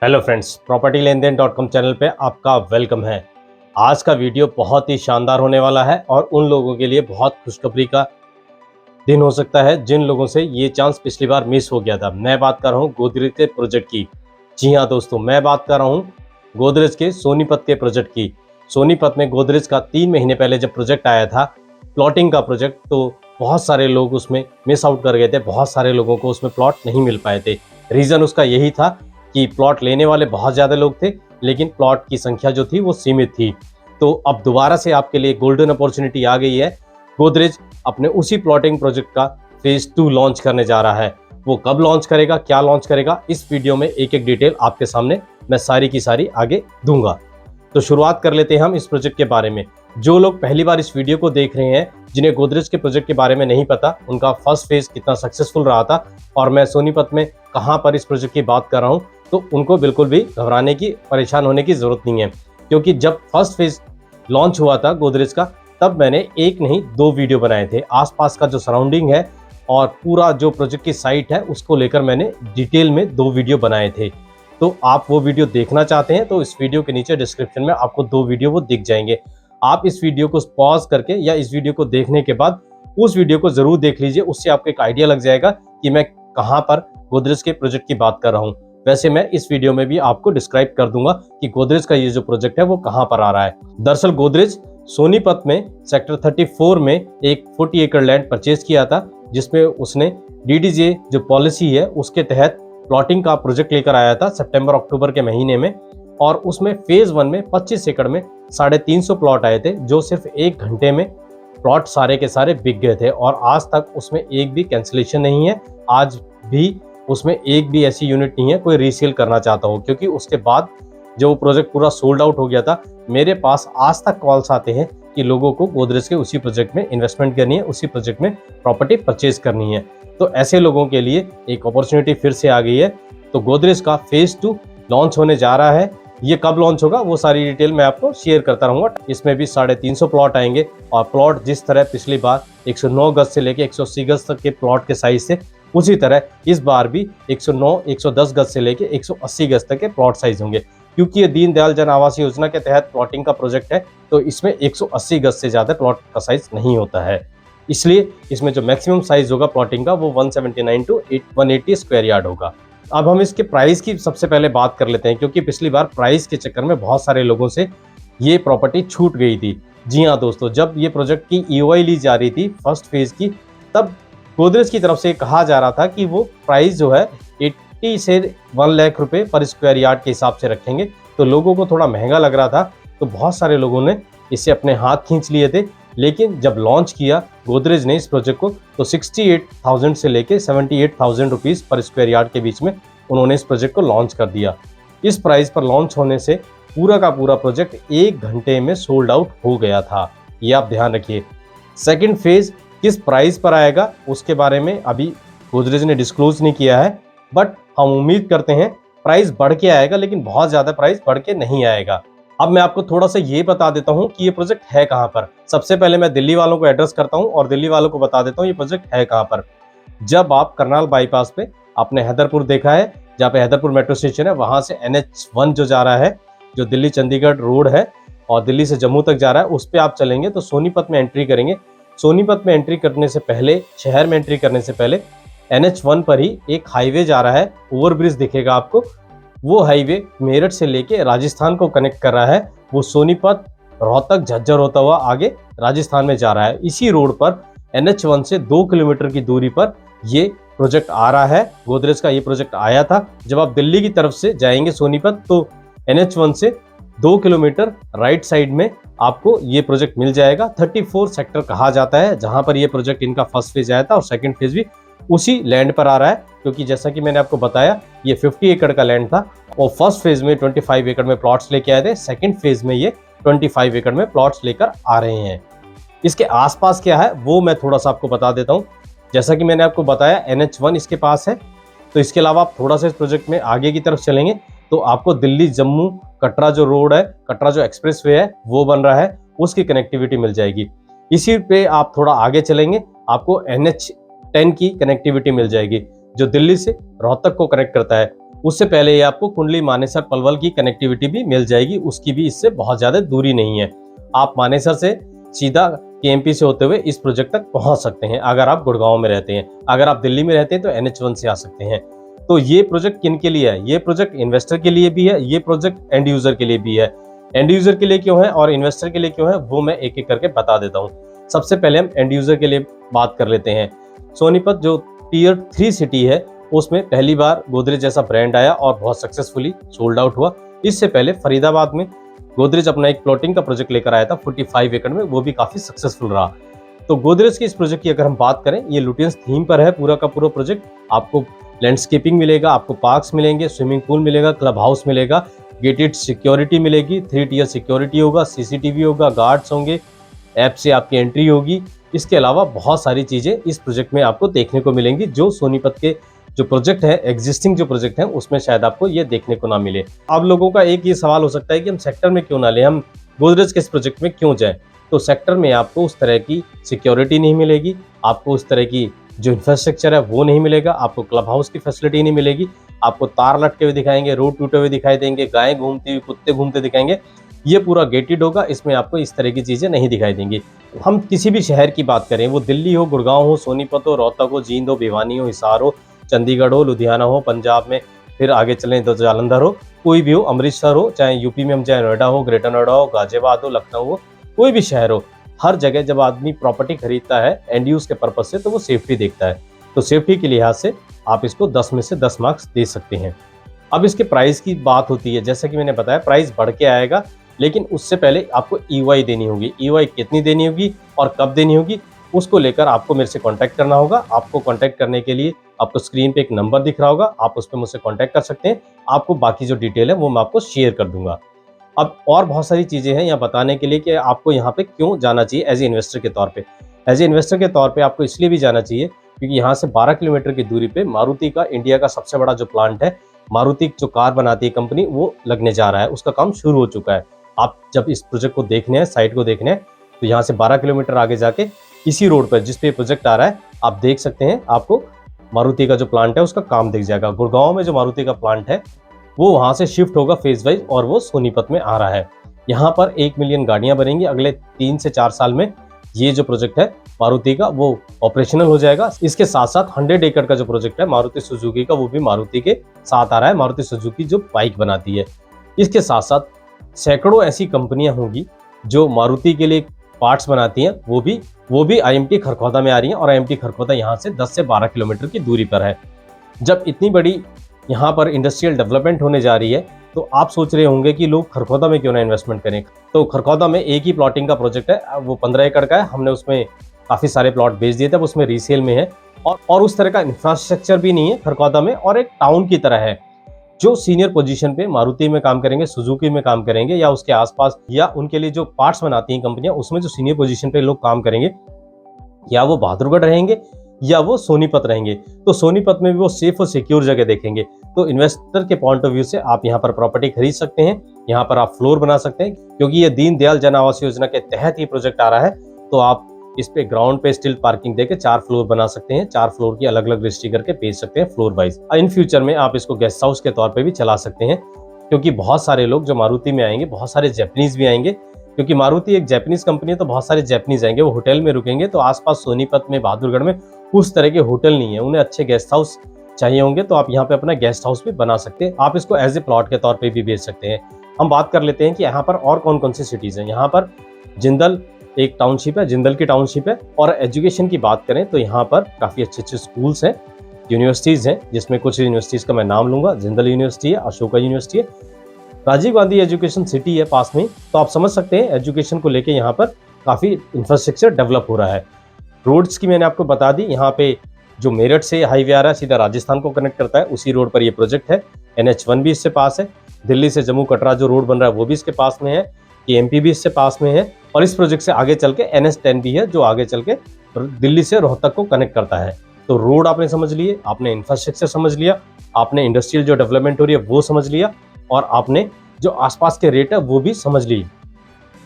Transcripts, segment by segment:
Hello friends, property लेन then .com channel पे आपका welcome है। आज का वीडियो बहुत ही शानदार होने वाला है और उन लोगों के लिए बहुत खुशखबरी का दिन हो सकता है जिन लोगों से ये चांस पिछली बार मिस हो गया था। मैं बात कर रहा हूँ गोदरेज के प्रोजेक्ट की। जी हाँ दोस्तों, मैं बात कर रहा हूँ गोदरेज के सोनीपत के प्रोजेक्ट की। सोनीपत में गोदरेज का 3 महीने पहले जब प्रोजेक्ट आया था, प्लॉटिंग का प्रोजेक्ट, तो बहुत सारे लोग उसमें मिस आउट कर गए थे। बहुत सारे लोगों को उसमें प्लॉट नहीं मिल पाए थे। रीज़न उसका यही था कि प्लॉट लेने वाले बहुत ज़्यादा लोग थे, लेकिन प्लॉट की संख्या जो थी वो सीमित थी। तो अब दोबारा से आपके लिए गोल्डन अपॉर्चुनिटी आ गई है। गोदरेज अपने उसी प्लॉटिंग प्रोजेक्ट का फेज 2 लॉन्च करने जा रहा है। वो कब लॉन्च करेगा, क्या लॉन्च करेगा, इस वीडियो में एक एक डिटेल आपके सामने मैं सारी की सारी आगे दूंगा। तो शुरुआत कर लेते हैं हम इस प्रोजेक्ट के बारे में। जो लोग पहली बार इस वीडियो को देख रहे हैं, जिन्हें गोदरेज के प्रोजेक्ट के बारे में नहीं पता, उनका फर्स्ट फेज कितना सक्सेसफुल रहा था और मैं सोनीपत में कहां पर इस प्रोजेक्ट की बात कर रहा हूं, तो उनको बिल्कुल भी घबराने की, परेशान होने की जरूरत नहीं है। क्योंकि जब फर्स्ट फेज लॉन्च हुआ था गोदरेज का, तब मैंने एक नहीं 2 वीडियो बनाए थे। आसपास का जो सराउंडिंग है और पूरा जो प्रोजेक्ट की साइट है उसको लेकर मैंने डिटेल में 2 वीडियो बनाए थे। तो आप वो वीडियो देखना चाहते हैं तो इस वीडियो के नीचे डिस्क्रिप्शन में आपको 2 वीडियो वो दिख जाएंगे। आप इस वीडियो को पॉज करके या इस वीडियो को देखने के बाद उस वीडियो को जरूर देख लीजिए। उससे आपको एक आइडिया लग जाएगा कि मैं कहां पर गोदरेज के प्रोजेक्ट की बात कर रहा हूं। वैसे मैं इस वीडियो में भी आपको डिस्क्राइब कर दूंगा कि गोदरेज का ये जो प्रोजेक्ट है वो कहां पर आ रहा है। दरअसल गोदरेज सोनीपत में सेक्टर 34 में एक 40 एकड़ लैंड परचेज किया था, जिसमें उसने डीडीजे जो पॉलिसी है उसके तहत प्लॉटिंग का प्रोजेक्ट लेकर आया था सितंबर अक्टूबर के महीने में। और उसमें फेज 1 में 25 एकड़ में 350 प्लॉट आए थे, जो सिर्फ 1 घंटे में प्लॉट सारे के सारे बिक गए थे। और आज तक उसमें एक भी कैंसिलेशन नहीं है। आज भी उसमें एक भी ऐसी यूनिट नहीं है कोई रीसेल करना चाहता हो, क्योंकि उसके बाद जो प्रोजेक्ट पूरा सोल्ड आउट हो गया था। मेरे पास आज तक कॉल्स आते हैं कि लोगों को गोदरेज के उसी प्रोजेक्ट में इन्वेस्टमेंट करनी है, उसी प्रोजेक्ट में प्रॉपर्टी परचेज करनी है। तो ऐसे लोगों के लिए एक अपॉर्चुनिटी फिर से आ गई है। तो गोदरेज का फेज 2 लॉन्च होने जा रहा है। ये कब लॉन्च होगा वो सारी डिटेल मैं आपको शेयर करता रहूंगा। इसमें भी 350 प्लॉट आएंगे और प्लॉट जिस तरह पिछली बार 109 गज से लेके 180 गज तक के प्लॉट के साइज थे, उसी तरह इस बार भी 109 110 गज से लेके 180 गज तक के प्लॉट साइज होंगे। क्योंकि ये दीनदयाल जन आवास योजना के तहत प्लॉटिंग का प्रोजेक्ट है, तो इसमें 180 गज से ज्यादा प्लॉट का साइज नहीं होता है। इसलिए इसमें जो मैक्सिमम साइज होगा प्लॉटिंग का वो 179 टू 180 स्क्वायर यार्ड होगा। अब हम इसके प्राइस की सबसे पहले बात कर लेते हैं, क्योंकि पिछली बार प्राइस के चक्कर में बहुत सारे लोगों से ये प्रॉपर्टी छूट गई थी। जी हाँ दोस्तों, जब ये प्रोजेक्ट की ईओआई ली जा रही थी फर्स्ट फेज की, तब गोदरेज की तरफ से कहा जा रहा था कि वो प्राइस जो है 80 से 1 लाख रुपए पर स्क्वायर यार्ड के हिसाब से रखेंगे। तो लोगों को थोड़ा महंगा लग रहा था, तो बहुत सारे लोगों ने इसे अपने हाथ खींच लिए थे। लेकिन जब लॉन्च किया गोदरेज ने इस प्रोजेक्ट को, तो 68,000 से लेके 78,000 रुपीज़ पर स्क्वायर यार्ड के बीच में उन्होंने इस प्रोजेक्ट को लॉन्च कर दिया। इस प्राइस पर लॉन्च होने से पूरा का पूरा प्रोजेक्ट 1 घंटे में सोल्ड आउट हो गया था। ये आप ध्यान रखिए। सेकंड फेज किस प्राइस पर आएगा उसके बारे में अभी गोदरेज ने डिस्क्लोज नहीं किया है, बट हम उम्मीद करते हैं प्राइस बढ़ के आएगा, लेकिन बहुत ज़्यादा प्राइस बढ़ के नहीं आएगा। अब मैं आपको थोड़ा सा ये बता देता हूँ कि ये प्रोजेक्ट है कहाँ पर। सबसे पहले मैं दिल्ली वालों को एड्रेस करता हूँ और दिल्ली वालों को बता देता हूँ ये प्रोजेक्ट है कहाँ पर। जब आप करनाल बाईपास पे आपने हैदरपुर देखा है, जहाँ पे हैदरपुर मेट्रो स्टेशन है, वहां से NH1 जो जा रहा है, जो दिल्ली चंडीगढ़ रोड है और दिल्ली से जम्मू तक जा रहा है, उस पर आप चलेंगे तो सोनीपत में एंट्री करेंगे। सोनीपत में एंट्री करने से पहले, शहर में एंट्री करने से पहले NH1 पर ही एक हाईवे जा रहा है, ओवरब्रिज दिखेगा आपको। वो हाईवे मेरठ से लेके राजस्थान को कनेक्ट कर रहा है। वो सोनीपत, रोहतक, झज्जर होता हुआ आगे राजस्थान में जा रहा है। इसी रोड पर NH1 से 2 किलोमीटर की दूरी पर ये प्रोजेक्ट आ रहा है। गोदरेज का ये प्रोजेक्ट आया था। जब आप दिल्ली की तरफ से जाएंगे सोनीपत, तो NH1 से 2 किलोमीटर राइट साइड में आपको ये प्रोजेक्ट मिल जाएगा। 34 सेक्टर कहा जाता है, जहां पर ये प्रोजेक्ट इनका फर्स्ट फेज आया था और सेकंड फेज भी उसी लैंड पर आ रहा है। क्योंकि जैसा कि मैंने आपको बताया, ये 50 एकड़ का लैंड था और फर्स्ट फेज में 25 एकड़ में प्लॉट्स लेके आए थे। सेकंड फेज में ये 25 एकड़ में प्लॉट्स लेकर आ रहे हैं। इसके आसपास क्या है वो मैं थोड़ा सा आपको बता देता हूँ। जैसा कि मैंने आपको बताया NH1 इसके पास है, तो इसके अलावा आप थोड़ा सा इस प्रोजेक्ट में आगे की तरफ चलेंगे तो आपको दिल्ली जम्मू कटरा जो रोड है, कटरा जो एक्सप्रेस वे है वो बन रहा है, उसकी कनेक्टिविटी मिल जाएगी। इसी पे आप थोड़ा आगे चलेंगे, आपको NH10 की कनेक्टिविटी मिल जाएगी, जो दिल्ली से रोहतक को कनेक्ट करता है। उससे पहले ये आपको कुंडली मानेसर पलवल की कनेक्टिविटी भी मिल जाएगी, उसकी भी इससे बहुत ज़्यादा दूरी नहीं है। आप मानेसर से सीधा केएमपी से होते हुए इस प्रोजेक्ट तक पहुंच सकते हैं अगर आप गुड़गांव में रहते हैं। अगर आप दिल्ली में रहते हैं तो NH1 से आ सकते हैं। तो ये प्रोजेक्ट किन के लिए है? ये प्रोजेक्ट इन्वेस्टर के लिए भी है, ये प्रोजेक्ट एंड यूजर के लिए भी है। एंड यूजर के लिए क्यों है और इन्वेस्टर के लिए क्यों है वो मैं एक एक करके बता देता हूँ। सबसे पहले हम एंड यूजर के लिए बात कर लेते हैं। सोनीपत जो Tier 3 सिटी है उसमें पहली बार गोदरेज जैसा ब्रांड आया और बहुत सक्सेसफुली सोल्ड आउट हुआ। इससे पहले फरीदाबाद में गोदरेज अपना एक प्लॉटिंग का प्रोजेक्ट लेकर आया था 45 एकड़ में, वो भी काफी सक्सेसफुल रहा। तो गोदरेज की इस प्रोजेक्ट की अगर हम बात करें, ये लुटियंस थीम पर है पूरा का पूरा प्रोजेक्ट। आपको लैंडस्केपिंग मिलेगा, आपको पार्क्स मिलेंगे, स्विमिंग पूल मिलेगा, क्लब हाउस मिलेगा, गेटेड सिक्योरिटी मिलेगी, 3 टियर सिक्योरिटी होगा, CCTV होगा, गार्ड्स होंगे, ऐप से आपकी एंट्री होगी। इसके अलावा बहुत सारी चीजें इस प्रोजेक्ट में आपको देखने को मिलेंगी जो सोनीपत के जो प्रोजेक्ट है, एग्जिस्टिंग जो प्रोजेक्ट है उसमें शायद आपको ये देखने को ना मिले। अब लोगों का एक ये सवाल हो सकता है कि हम सेक्टर में क्यों ना लें, हम गोदरेज के इस प्रोजेक्ट में क्यों जाएं? तो सेक्टर में आपको उस तरह की सिक्योरिटी नहीं मिलेगी, आपको उस तरह की जो इंफ्रास्ट्रक्चर है वो नहीं मिलेगा, आपको क्लब हाउस की फैसिलिटी नहीं मिलेगी, आपको तार लटके हुए दिखाएंगे, रोड टूटे हुए दिखाई देंगे, गायें घूमती हुई, कुत्ते घूमते दिखाएंगे। ये पूरा गेटेड होगा, इसमें आपको इस तरह की चीजें नहीं दिखाई देंगी। हम किसी भी शहर की बात करें, वो दिल्ली हो, गुड़गांव हो, सोनीपत हो, रोहतक हो, जींद हो, भिवानी हो, हिसार हो, चंडीगढ़ हो, लुधियाना हो, पंजाब में फिर आगे चलें तो जालंधर हो, कोई भी हो, अमृतसर हो, चाहे यूपी में हम चाहे नोएडा हो, ग्रेटर नोएडा हो, गाजियाबाद हो, लखनऊ हो, कोई भी शहर हो, हर जगह जब आदमी प्रॉपर्टी खरीदता है एंड यूज के पर्पज से तो वो सेफ्टी देखता है। तो सेफ्टी के लिहाज से आप इसको 10 में से 10 मार्क्स दे सकते हैं। अब इसके प्राइस की बात होती है, जैसा कि मैंने बताया प्राइस बढ़ के आएगा, लेकिन उससे पहले आपको EY देनी होगी। EY कितनी देनी होगी और कब देनी होगी उसको लेकर आपको मेरे से कांटेक्ट करना होगा। आपको कांटेक्ट करने के लिए आपको स्क्रीन पे एक नंबर दिख रहा होगा, आप उस पर मुझसे कांटेक्ट कर सकते हैं। आपको बाकी जो डिटेल है वो मैं आपको शेयर कर दूंगा। अब और बहुत सारी चीज़ें हैं यहाँ बताने के लिए कि आपको यहाँ पे क्यों जाना चाहिए एज ए इन्वेस्टर के तौर पे। एज ए इन्वेस्टर के तौर पे आपको इसलिए भी जाना चाहिए क्योंकि यहाँ से 12 किलोमीटर की दूरी पे मारुति का इंडिया का सबसे बड़ा जो प्लांट है, मारुति जो कार बनाती है कंपनी, वो लगने जा रहा है, उसका काम शुरू हो चुका है। आप जब इस प्रोजेक्ट को देखने हैं, साइट को देखने हैं, तो यहाँ से 12 किलोमीटर आगे जाके इसी रोड पर जिस पे प्रोजेक्ट आ रहा है आप देख सकते हैं, आपको मारुति का जो प्लांट है उसका काम दिख जाएगा। गुड़गांव में जो मारुति का प्लांट है वो वहाँ से शिफ्ट होगा फेज वाइज और वो सोनीपत में आ रहा है। यहाँ पर 1 मिलियन गाड़ियाँ बनेंगी अगले 3 से 4 साल में। ये जो प्रोजेक्ट है मारुति का वो ऑपरेशनल हो जाएगा। इसके साथ साथ 100 एकड़ का जो प्रोजेक्ट है मारुति सुजुकी का, वो भी मारुति के साथ आ रहा है। मारुति सुजुकी जो बाइक बनाती है, इसके साथ साथ सैकड़ों ऐसी कंपनियां होंगी जो मारुति के लिए पार्ट्स बनाती हैं, वो भी IMT खरखौदा में आ रही हैं और IMT खरखौदा यहाँ से 10 से 12 किलोमीटर की दूरी पर है। जब इतनी बड़ी यहाँ पर इंडस्ट्रियल डेवलपमेंट होने जा रही है तो आप सोच रहे होंगे कि लोग खरखौदा में क्यों ना इन्वेस्टमेंट करें। तो खरखौदा में एक ही प्लॉटिंग का प्रोजेक्ट है, वो 15 एकड़ का है। हमने उसमें काफ़ी सारे प्लॉट बेच दिए थे, उसमें रीसेल में है और उस तरह का इंफ्रास्ट्रक्चर भी नहीं है खरखौदा में, और एक टाउन की तरह है। जो सीनियर पोजीशन पे मारुति में काम करेंगे, सुजुकी में काम करेंगे या उसके आसपास, या उनके लिए जो पार्ट्स बनाती हैं कंपनियां, उसमें जो सीनियर पोजीशन पे लोग काम करेंगे, या वो बहादुरगढ़ रहेंगे या वो सोनीपत रहेंगे, तो सोनीपत में भी वो सेफ और सिक्योर जगह देखेंगे। तो इन्वेस्टर के पॉइंट ऑफ व्यू से आप यहाँ पर प्रॉपर्टी खरीद सकते हैं, यहाँ पर आप फ्लोर बना सकते हैं, क्योंकि ये दीनदयाल जन आवास योजना के तहत ही प्रोजेक्ट आ रहा है। तो आप इस पे ग्राउंड पे स्टिल पार्किंग देके 4 फ्लोर बना सकते हैं, 4 फ्लोर की अलग अलग रजिस्ट्री करके बेच सकते हैं फ्लोर वाइज। इन फ्यूचर में आप इसको गेस्ट हाउस के तौर पे भी चला सकते हैं, क्योंकि बहुत सारे लोग जो मारुति में आएंगे, बहुत सारे जापानीज भी आएंगे, क्योंकि मारुति एक जापानीज कंपनी है, तो बहुत सारे जापानीज आएंगे, वो होटल में रुकेंगे। तो आसपास सोनीपत में, बहादुरगढ़ में उस तरह के होटल नहीं है, उन्हें अच्छे गेस्ट हाउस चाहिए होंगे, तो आप यहाँ पे अपना गेस्ट हाउस भी बना सकते हैं। आप इसको एज ए प्लॉट के तौर पे भी बेच सकते हैं। हम बात कर लेते हैं कि यहाँ पर और कौन कौन सी सिटीज़ हैं। यहाँ पर जिंदल एक टाउनशिप है, जिंदल की टाउनशिप है। और एजुकेशन की बात करें तो यहाँ पर काफ़ी अच्छे अच्छे स्कूल्स हैं, यूनिवर्सिटीज़ हैं, जिसमें कुछ यूनिवर्सिटीज़ का मैं नाम लूँगा। जिंदल यूनिवर्सिटी है, अशोका यूनिवर्सिटी है, राजीव गांधी एजुकेशन सिटी है पास में। तो आप समझ सकते हैं एजुकेशन को लेके यहाँ पर काफ़ी इंफ्रास्ट्रक्चर डेवलप हो रहा है। रोड्स की मैंने आपको बता दी, यहाँ पे जो मेरठ से हाईवे आ रहा है सीधा राजस्थान को कनेक्ट करता है, उसी रोड पर ये प्रोजेक्ट है। NH1 भी इससे पास है, दिल्ली से जम्मू कटरा जो रोड बन रहा है वो भी इसके पास में है, KMP भी इससे पास में है, और इस प्रोजेक्ट से आगे चल के NH10 भी है जो आगे चल के दिल्ली से रोहतक को कनेक्ट करता है। तो रोड आपने समझ लिए, आपने इंफ्रास्ट्रक्चर समझ लिया, आपने इंडस्ट्रियल जो डेवलपमेंट हो रही है वो समझ लिया, और आपने जो आसपास के रेट है वो भी समझ ली।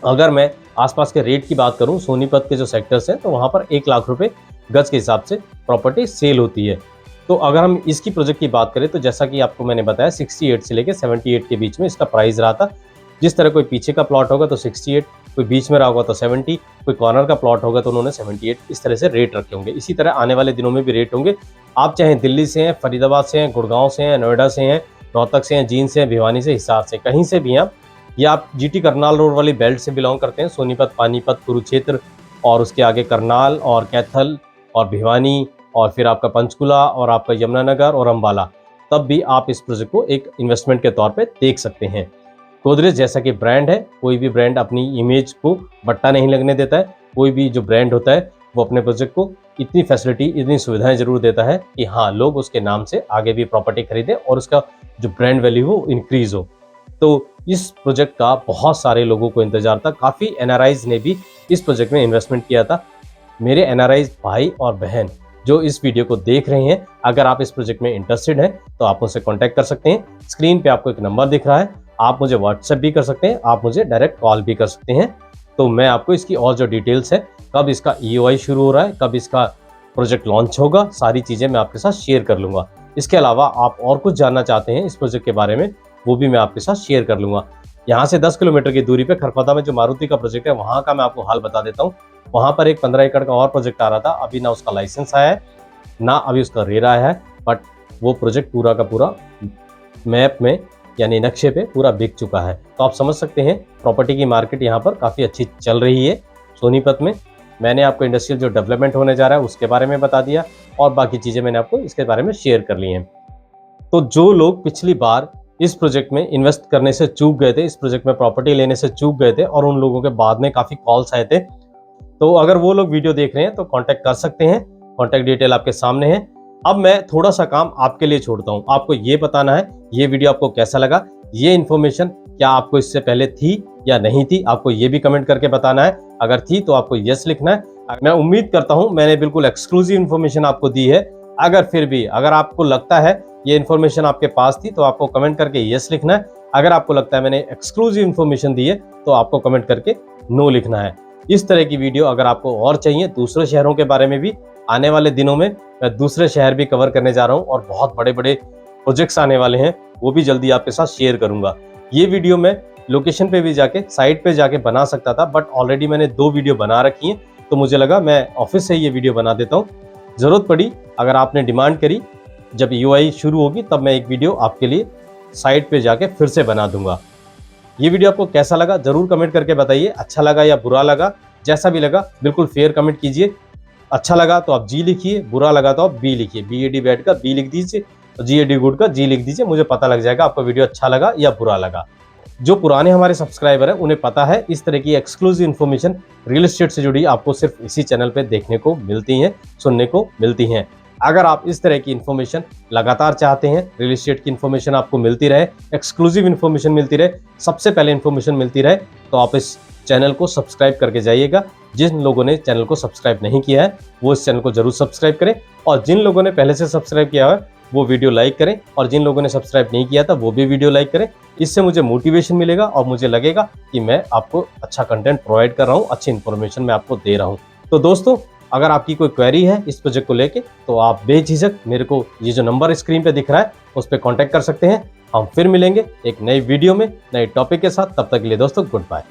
अगर मैं आसपास के रेट की बात करूं, सोनीपत के जो सेक्टर्स हैं, तो वहां पर 1 लाख रुपए गज के हिसाब से प्रॉपर्टी सेल होती है। तो अगर हम इसकी प्रोजेक्ट की बात करें तो जैसा कि आपको मैंने बताया 68 से लेकर 78 के बीच में इसका प्राइस रहा था। जिस तरह कोई पीछे का प्लॉट होगा तो 68, कोई बीच में रहा होगा तो 70, कोई कॉर्नर का प्लॉट होगा तो उन्होंने 78, इस तरह से रेट रखे होंगे। इसी तरह आने वाले दिनों में भी रेट होंगे। आप चाहे दिल्ली से हैं, फरीदाबाद से हैं, गुड़गांव से हैं, नोएडा से हैं, रोहतक से हैं, जींद से हैं, भिवानी से, हिसार से, कहीं से भी हैं आप, या आप जीटी करनाल रोड वाली बेल्ट से बिलोंग करते हैं, सोनीपत, पानीपत, कुरुक्षेत्र और उसके आगे करनाल और कैथल और भिवानी और फिर आपका पंचकुला और आपका यमुनानगर और अम्बाला, तब भी आप इस प्रोजेक्ट को एक इन्वेस्टमेंट के तौर पे देख सकते हैं। गोदरेज जैसा कि ब्रांड है, कोई भी ब्रांड अपनी इमेज को बट्टा नहीं लगने देता है। कोई भी जो ब्रांड होता है वो अपने प्रोजेक्ट को इतनी फैसिलिटी, इतनी सुविधाएं जरूर देता है कि हाँ, लोग उसके नाम से आगे भी प्रॉपर्टी खरीदें और उसका जो ब्रांड वैल्यू हो इंक्रीज हो। तो इस प्रोजेक्ट का बहुत सारे लोगों को इंतजार था। काफ़ी एनआरआईज ने भी इस प्रोजेक्ट में इन्वेस्टमेंट किया था। मेरे एनआरआईज भाई और बहन जो इस वीडियो को देख रहे हैं, अगर आप इस प्रोजेक्ट में इंटरेस्टेड हैं तो आप मुझसे कांटेक्ट कर सकते हैं। स्क्रीन पे आपको एक नंबर दिख रहा है, आप मुझे व्हाट्सएप भी कर सकते हैं, आप मुझे डायरेक्ट कॉल भी कर सकते हैं। तो मैं आपको इसकी और जो डिटेल्स है, कब इसका ईओआई शुरू हो रहा है, कब इसका प्रोजेक्ट लॉन्च होगा, सारी चीज़ें मैं आपके साथ शेयर कर लूँगा। इसके अलावा आप और कुछ जानना चाहते हैं इस प्रोजेक्ट के बारे में, वो भी मैं आपके साथ शेयर कर लूँगा। यहाँ से 10 किलोमीटर की दूरी पे खरपदा में जो मारुति का प्रोजेक्ट है, वहाँ का मैं आपको हाल बता देता हूँ। वहाँ पर एक 15 एकड़ का और प्रोजेक्ट आ रहा था, अभी ना उसका लाइसेंस आया है, ना अभी उसका रेरा आया है, बट वो प्रोजेक्ट पूरा का पूरा मैप में यानी नक्शे पे पूरा बिक चुका है। तो आप समझ सकते हैं प्रॉपर्टी की मार्केट यहाँ पर काफ़ी अच्छी चल रही है। सोनीपत में मैंने आपको इंडस्ट्रियल जो डेवलपमेंट होने जा रहा है उसके बारे में बता दिया और बाकी चीज़ें मैंने आपको इसके बारे में शेयर कर ली हैं। तो जो लोग पिछली बार इस प्रोजेक्ट में इन्वेस्ट करने से चूक गए थे, इस प्रोजेक्ट में प्रॉपर्टी लेने से चूक गए थे और उन लोगों के बाद में काफ़ी कॉल्स आए थे, तो अगर वो लोग वीडियो देख रहे हैं तो कांटेक्ट कर सकते हैं। कांटेक्ट डिटेल आपके सामने है। अब मैं थोड़ा सा काम आपके लिए छोड़ता हूं। आपको ये बताना है ये वीडियो आपको कैसा लगा, ये इन्फॉर्मेशन क्या आपको इससे पहले थी या नहीं थी, आपको ये भी कमेंट करके बताना है। अगर थी तो आपको यस लिखना है। मैं उम्मीद करता हूं मैंने बिल्कुल एक्सक्लूसिव इन्फॉर्मेशन आपको दी है। अगर फिर भी अगर आपको लगता है ये इन्फॉर्मेशन आपके पास थी तो आपको कमेंट करके यस लिखना है। अगर आपको लगता है मैंने एक्सक्लूसिव इन्फॉर्मेशन दी है तो आपको कमेंट करके नो लिखना है। इस तरह की वीडियो अगर आपको और चाहिए दूसरे शहरों के बारे में भी, आने वाले दिनों में मैं दूसरे शहर भी कवर करने जा रहा हूं और बहुत बड़े बड़े प्रोजेक्ट्स आने वाले हैं, वो भी जल्दी आपके साथ शेयर करूंगा। ये वीडियो मैं लोकेशन पे भी जाके, साइट पे जाके बना सकता था, बट ऑलरेडी मैंने 2 वीडियो बना रखी हैं, तो मुझे लगा मैं ऑफिस से ये वीडियो बना देता हूँ। ज़रूरत पड़ी, अगर आपने डिमांड करी, जब यूआई शुरू होगी तब मैं एक वीडियो आपके लिए साइट पे जाके फिर से बना दूंगा। ये वीडियो आपको कैसा लगा ज़रूर कमेंट करके बताइए। अच्छा लगा या बुरा लगा, जैसा भी लगा बिल्कुल फेयर कमेंट कीजिए। अच्छा लगा तो आप जी लिखिए, बुरा लगा तो आप बी लिखिए। BAD बैड का बी लिख दीजिए और GAD गुड का जी लिख दीजिए। मुझे पता लग जाएगा आपको वीडियो अच्छा लगा या बुरा लगा। जो पुराने हमारे सब्सक्राइबर हैं उन्हें पता है इस तरह की एक्सक्लूसिव इन्फॉर्मेशन रियल एस्टेट से जुड़ी आपको सिर्फ इसी चैनल पे देखने को मिलती हैं, सुनने को मिलती हैं। अगर आप इस तरह की इन्फॉर्मेशन लगातार चाहते हैं, रियल एस्टेट की इन्फॉर्मेशन आपको मिलती रहे, एक्सक्लूसिव इन्फॉर्मेशन मिलती रहे, सबसे पहले इन्फॉर्मेशन मिलती रहे, तो आप इस चैनल को सब्सक्राइब करके जाइएगा। जिन लोगों ने चैनल को सब्सक्राइब नहीं किया है वो इस चैनल को जरूर सब्सक्राइब करें, और जिन लोगों ने पहले से सब्सक्राइब किया है वो वीडियो लाइक करें, और जिन लोगों ने सब्सक्राइब नहीं किया था वो भी वीडियो लाइक करें। इससे मुझे मोटिवेशन मिलेगा और मुझे लगेगा कि मैं आपको अच्छा कंटेंट प्रोवाइड कर रहा हूँ, अच्छी इन्फॉर्मेशन मैं आपको दे रहा हूँ। तो दोस्तों, अगर आपकी कोई क्वेरी है इस प्रोजेक्ट को लेके तो आप बेझिझक मेरे को ये जो नंबर स्क्रीन पे दिख रहा है उस पर कॉन्टैक्ट कर सकते हैं। हम फिर मिलेंगे एक नई वीडियो में नए टॉपिक के साथ। तब तक के लिए दोस्तों गुड बाय।